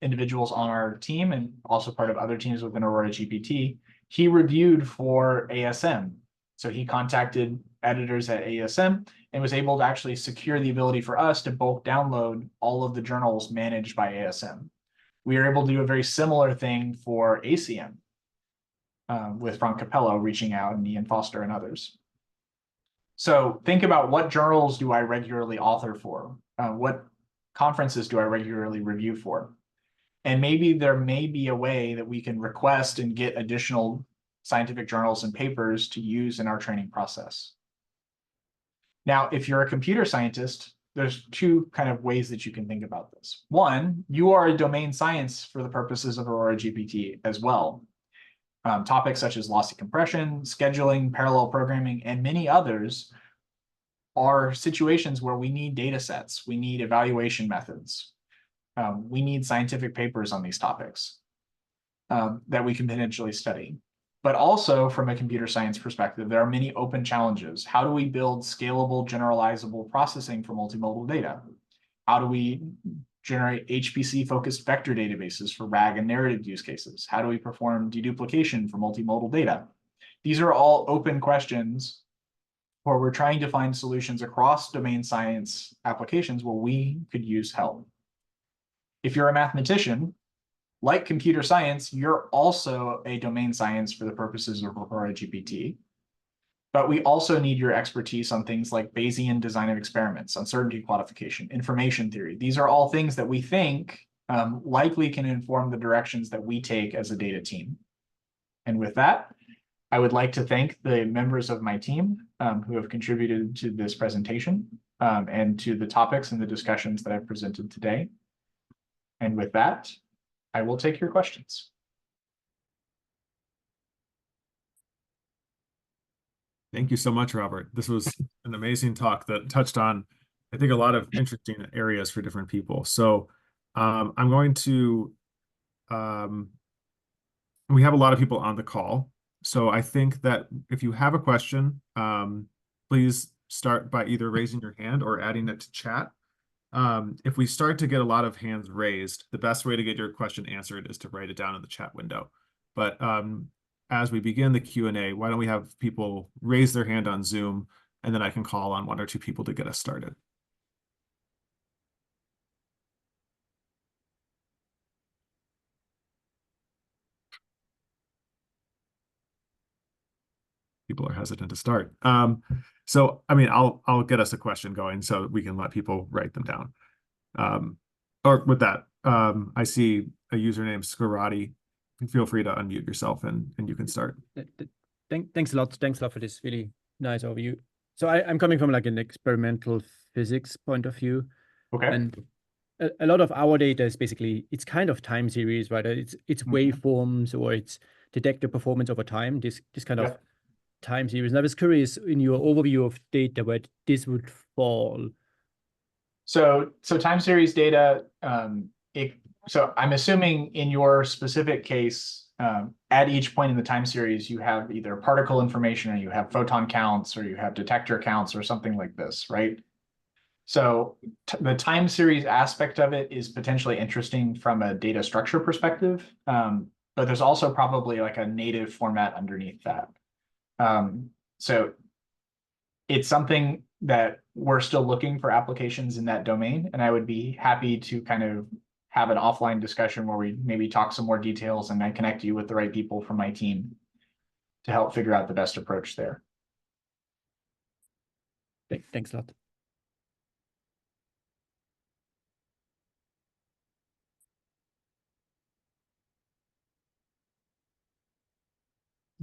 B: individuals on our team and also part of other teams within AuroraGPT, he reviewed for ASM. So he contacted editors at ASM and was able to actually secure the ability for us to bulk download all of the journals managed by ASM. We are able to do a very similar thing for ACM with Frank Capello reaching out and Ian Foster and others. So think about, what journals do I regularly author for? What conferences do I regularly review for? And maybe there may be a way that we can request and get additional scientific journals and papers to use in our training process. Now, if you're a computer scientist, there's 2 kind of ways that you can think about this. One, you are a domain science for the purposes of AuroraGPT as well. Topics such as lossy compression, scheduling, parallel programming, and many others are situations where we need data sets, we need evaluation methods. We need scientific papers on these topics that we can potentially study. But also from a computer science perspective, there are many open challenges. How do we build scalable, generalizable processing for multimodal data? How do we generate HPC-focused vector databases for RAG and narrative use cases? How do we perform deduplication for multimodal data? These are all open questions where we're trying to find solutions across domain science applications where we could use help. If you're a mathematician, like computer science, you're also a domain science for the purposes of AuroraGPT. But we also need your expertise on things like Bayesian design of experiments, uncertainty quantification, information theory. These are all things that we think likely can inform the directions that we take as a data team. And with that, I would like to thank the members of my team who have contributed to this presentation and to the topics and the discussions that I've presented today. And with that, I will take your questions.
A: Thank you so much, Robert. This was an amazing talk that touched on, I think, a lot of interesting areas for different people. So I'm going to, we have a lot of people on the call. So I think that if you have a question, please start by either raising your hand or adding it to chat. If we start to get a lot of hands raised, the best way to get your question answered is to write it down in the chat window. But as we begin the Q&A, why don't we have people raise their hand on Zoom, and then I can call on 1 or 2 people to get us started. People are hesitant to start. So, I mean, I'll get us a question going so we can let people write them down. Or with that, I see a username Scarati. Feel free to unmute yourself and you can start.
C: Thanks a lot. Thanks a lot for this really nice overview. So I'm coming from like an experimental physics point of view,
B: Okay.
C: and a lot of our data is basically, it's kind of time series, right? It's waveforms, or it's detector performance over time. This kind of time series. And I was curious in your overview of data where this would fall.
B: So time series data, so I'm assuming in your specific case, at each point in the time series, you have either particle information, or you have photon counts, or you have detector counts, or something like this, right? So the time series aspect of it is potentially interesting from a data structure perspective, but there's also probably like a native format underneath that. So it's something that we're still looking for applications in that domain, and I would be happy to kind of have an offline discussion where we maybe talk some more details, and I connect you with the right people from my team to help figure out the best approach there.
C: Thanks a lot.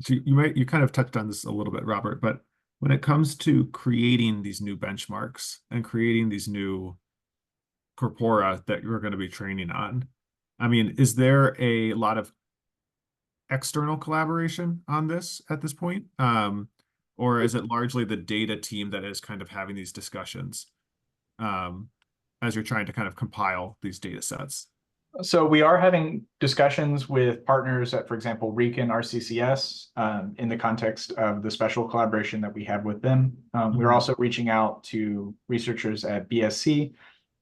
A: So you kind of touched on this a little bit, Robert, but when it comes to creating these new benchmarks and creating these new corpora that you're going to be training on, I mean, is there a lot of external collaboration on this at this point? Or is it largely the data team that is kind of having these discussions as you're trying to kind of compile these data sets?
B: So we are having discussions with partners at, for example, RECON RCCS, in the context of the special collaboration that we have with them. We're also reaching out to researchers at BSC.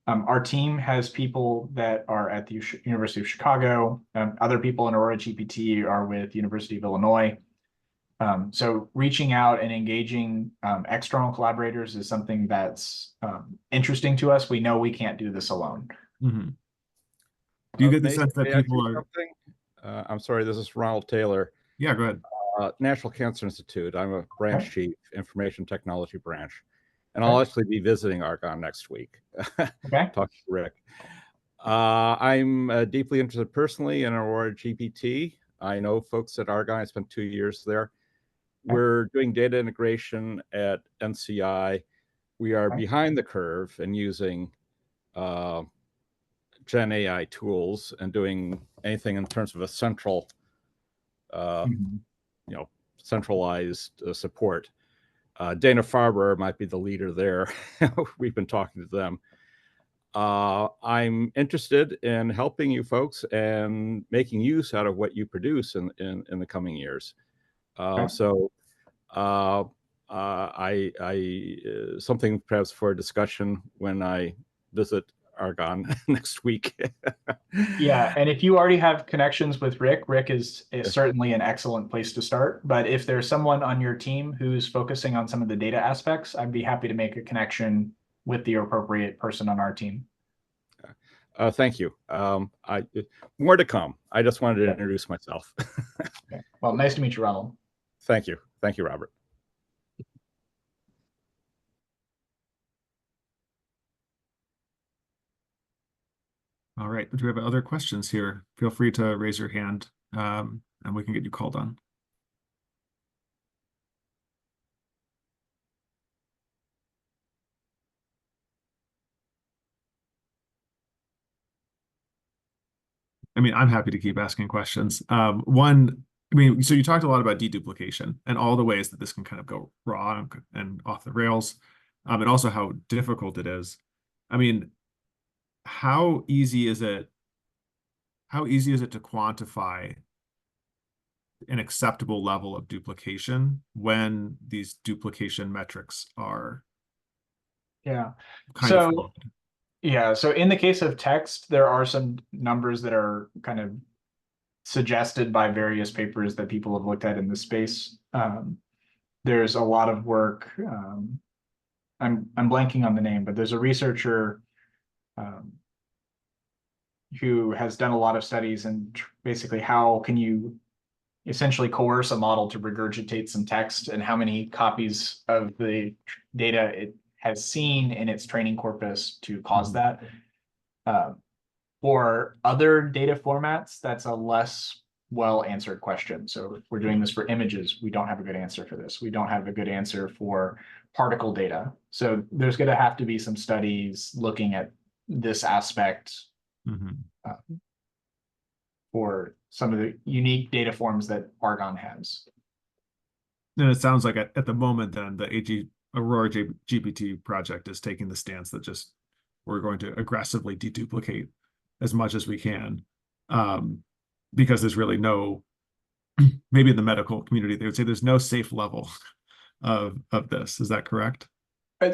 B: Our team has people that are at the University of Chicago. Other people in AuroraGPT are with University of Illinois. So reaching out and engaging external collaborators is something that's interesting to us. We know we can't do this alone.
A: Do you get the sense that people are?
D: I'm sorry, this is Ronald Taylor.
A: Yeah, go ahead.
D: National Cancer Institute. I'm a branch chief, information technology branch. And I'll actually be visiting Argonne next week. Talk to Rick. I'm deeply interested personally in AuroraGPT. I know folks at Argonne. I spent 2 years there. We're doing data integration at NCI. We are behind the curve and using Gen AI tools and doing anything in terms of a central, centralized support. Dana-Farber might be the leader there. We've been talking to them. I'm interested in helping you folks and making use out of what you produce in the coming years. So something perhaps for a discussion when I visit Argonne next week.
B: Yeah, and if you already have connections with Rick, Rick is certainly an excellent place to start. But if there's someone on your team who's focusing on some of the data aspects, I'd be happy to make a connection with the appropriate person on our team.
D: Thank you. More to come. I just wanted to introduce myself.
B: Well, nice to meet you, Ronald.
D: Thank you. Thank you, Robert.
A: All right. Do we have other questions here? Feel free to raise your hand and we can get you called on. I mean, I'm happy to keep asking questions. I mean, so you talked a lot about deduplication and all the ways that this can kind of go wrong and off the rails, and also how difficult it is. I mean, how easy is it to quantify an acceptable level of duplication when these duplication metrics are kind of flawed?
B: Yeah, so in the case of text, there are some numbers that are kind of suggested by various papers that people have looked at in this space. There's a lot of work. I'm blanking on the name, but there's a researcher who has done a lot of studies and basically how can you essentially coerce a model to regurgitate some text and how many copies of the data it has seen in its training corpus to cause that. For other data formats, that's a less well answered question. So if we're doing this for images, we don't have a good answer for this. We don't have a good answer for particle data. So there's going to have to be some studies looking at this aspect for some of the unique data forms that Argonne has.
A: And it sounds like at the moment, then the Aurora GPT project is taking the stance that just we're going to aggressively deduplicate as much as we can, because there's really no, maybe in the medical community they would say there's no safe level of this. Is that correct?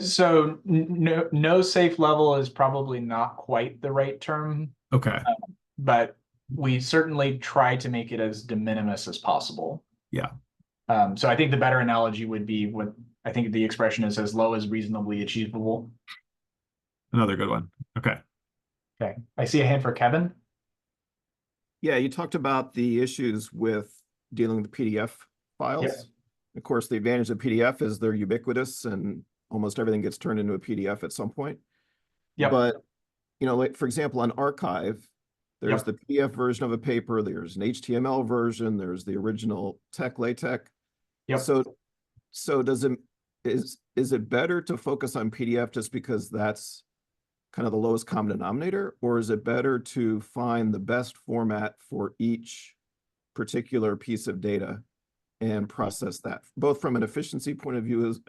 B: So no safe level is probably not quite the right term.
A: Okay.
B: But we certainly try to make it as de minimis as possible.
A: Yeah.
B: So I think the better analogy would be what I think the expression is as low as reasonably achievable.
A: Another good one. Okay.
B: Okay. I see a hand for Kevin.
E: Yeah, you talked about the issues with dealing with PDF files.
B: Yep.
E: Of course, the advantage of PDF is they're ubiquitous and almost everything gets turned into a PDF at some point.
B: Yep.
E: But, you know, like for example, on Archive, there's
B: Yep.
E: the PDF version of a paper, there's an HTML version, there's the original tech LaTeX.
B: Yep.
E: So is it better to focus on PDF just because that's kind of the lowest common denominator, or is it better to find the best format for each particular piece of data and process that, both from an efficiency point of view, as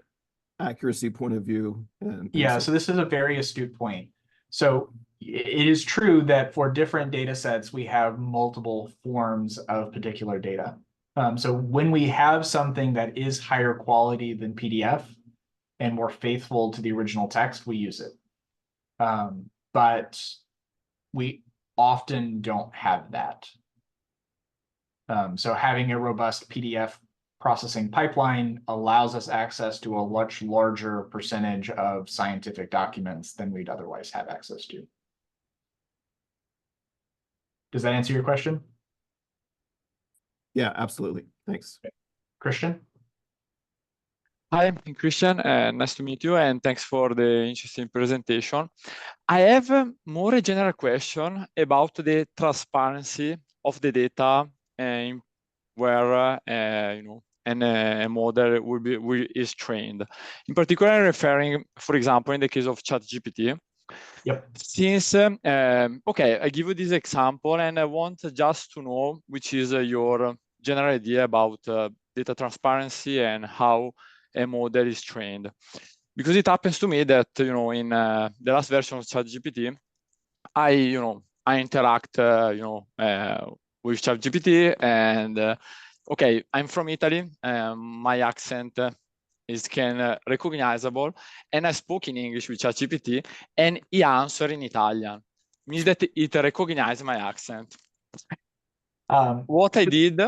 E: accuracy point of view?
B: Yeah, so this is a very astute point. So it is true that for different data sets, we have multiple forms of particular data. So when we have something that is higher quality than PDF and more faithful to the original text, we use it. But we often don't have that. So having a robust PDF processing pipeline allows us access to a much larger percentage of scientific documents than we'd otherwise have access to. Does that answer your question?
E: Yeah, absolutely. Thanks.
B: Christian?
F: Hi, I'm Christian. Nice to meet you, and thanks for the interesting presentation. I have more a general question about the transparency of the data where you know, a model is trained. In particular, I'm referring, for example, in the case of ChatGPT.
B: Yep.
F: Since okay, I give you this example, and I want just to know which is your general idea about data transparency and how a model is trained, because it happens to me that, you know, in the last version of ChatGPT, I interact with ChatGPT, and okay, I'm from Italy, my accent is recognizable, and I spoke in English with ChatGPT, and he answered in Italian, means that it recognized my accent. What I did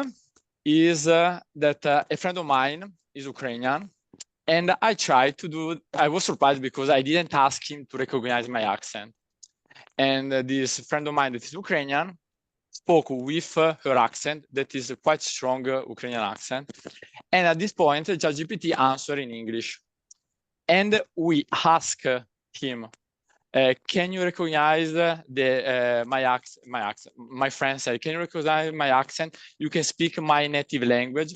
F: is that a friend of mine is Ukrainian, and I tried to do, I was surprised because I didn't ask him to recognize my accent. And this friend of mine that is Ukrainian spoke with her accent, that is a quite strong Ukrainian accent. And at this point, ChatGPT answered in English. And we asked him, can you recognize my accent? My friend said, can you recognize my accent? You can speak my native language.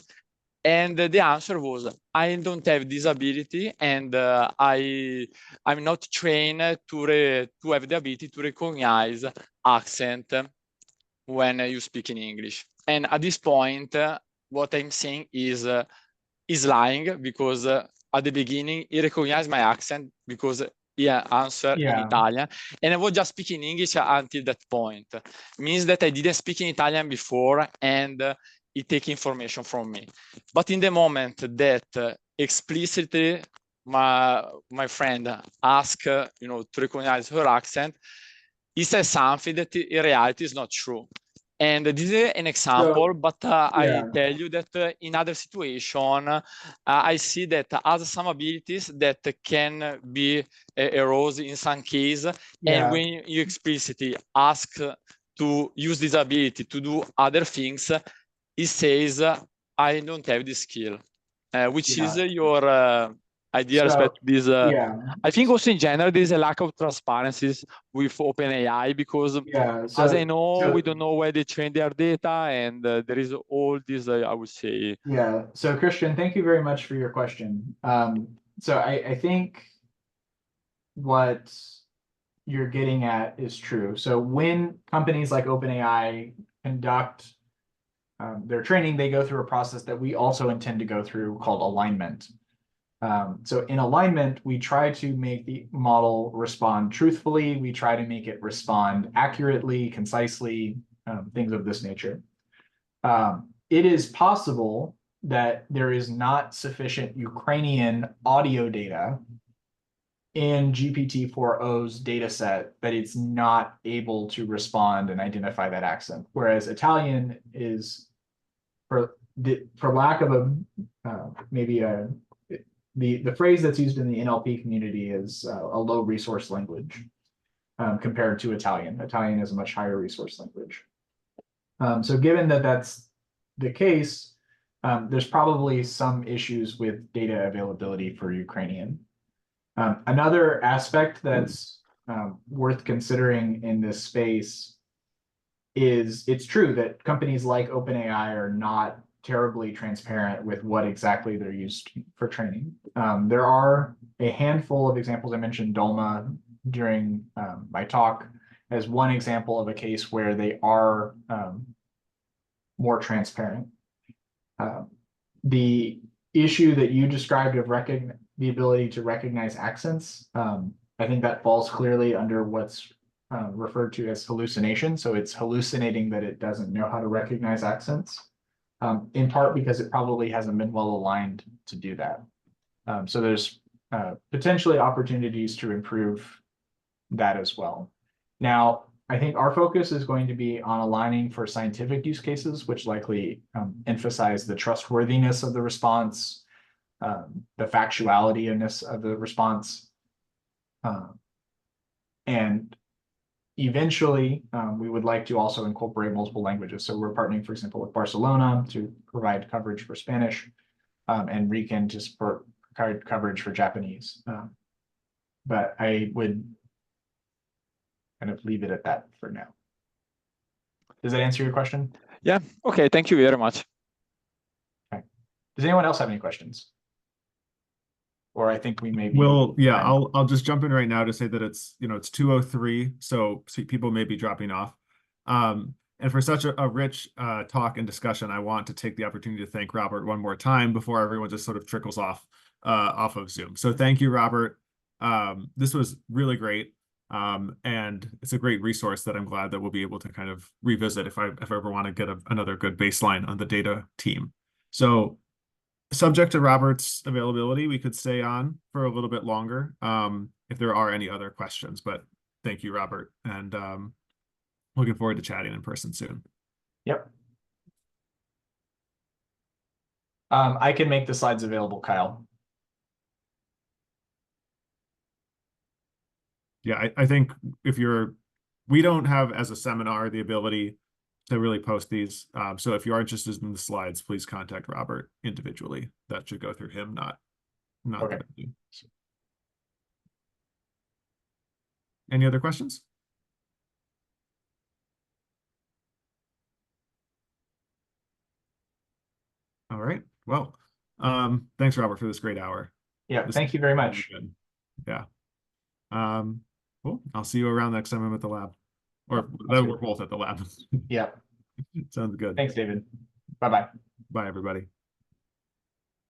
F: And the answer was, I don't have this ability, and I'm not trained to have the ability to recognize accent when you speak in English. And at this point, what I'm saying is lying, because at the beginning, he recognized my accent because he answered in Italian, and I was just speaking English until that point. Means that I didn't speak in Italian before, and it take information from me. But in the moment that explicitly my friend asked to recognize her accent, he says something that in reality is not true. And this is an example, but I tell you that in other situations, I see that has some abilities that can be erased in some case. And when you explicitly ask to use this ability to do other things, it says, I don't have this skill, which is your idea
B: So,
F: respect to this.
B: yeah.
F: I think also in general, there's a lack of transparency with OpenAI because
B: Yeah.
F: as I know, we don't know where they train their data, and there is all this, I would say.
B: Yeah. So Christian, thank you very much for your question. So I think what you're getting at is true. So when companies like OpenAI conduct their training, they go through a process that we also intend to go through called alignment. So in alignment, we try to make the model respond truthfully. We try to make it respond accurately, concisely, things of this nature. It is possible that there is not sufficient Ukrainian audio data in GPT-4o's data set that it's not able to respond and identify that accent. Whereas Italian is, for lack of the phrase that's used in the NLP community is a low resource language compared to Italian. Italian is a much higher resource language. So given that that's the case, there's probably some issues with data availability for Ukrainian. Another aspect that's worth considering in this space is it's true that companies like OpenAI are not terribly transparent with what exactly they're used for training. There are a handful of examples. I mentioned Dolma during my talk as one example of a case where they are more transparent. The issue that you described of the ability to recognize accents, I think that falls clearly under what's referred to as hallucination. So it's hallucinating that it doesn't know how to recognize accents, in part because it probably hasn't been well aligned to do that. So there's potentially opportunities to improve that as well. Now, I think our focus is going to be on aligning for scientific use cases, which likely emphasize the trustworthiness of the response, the factuality-ness of the response. And eventually, we would like to also incorporate multiple languages. So we're partnering, for example, with Barcelona to provide coverage for Spanish, and Riken to support coverage for Japanese. But I would kind of leave it at that for now. Does that answer your question?
F: Yeah. Okay. Thank you very much.
B: Okay. Does anyone else have any questions? Or I think we may be.
A: Well, yeah, I'll just jump in right now to say that it's 2:03, so people may be dropping off. And for such a rich talk and discussion, I want to take the opportunity to thank Robert one more time before everyone just sort of trickles off of Zoom. So thank you, Robert. This was really great. And it's a great resource that I'm glad that we'll be able to kind of revisit if I ever want to get another good baseline on the data team. So subject to Robert's availability, we could stay on for a little bit longer if there are any other questions. But thank you, Robert, and looking forward to chatting in person soon.
B: Yep. I can make the slides available, Kyle.
A: Yeah, I think we don't have as a seminar the ability to really post these. So if you are interested in the slides, please contact Robert individually. That should go through him, not
B: Okay.
A: the venue. Any other questions? All right. Well, thanks, Robert, for this great hour.
B: Yeah, thank you very much.
A: Really good. Yeah. Cool. I'll see you around next time I'm at the lab. Or we're both at the lab.
B: Yeah.
A: Sounds good.
B: Thanks, David. Bye-bye.
A: Bye, everybody.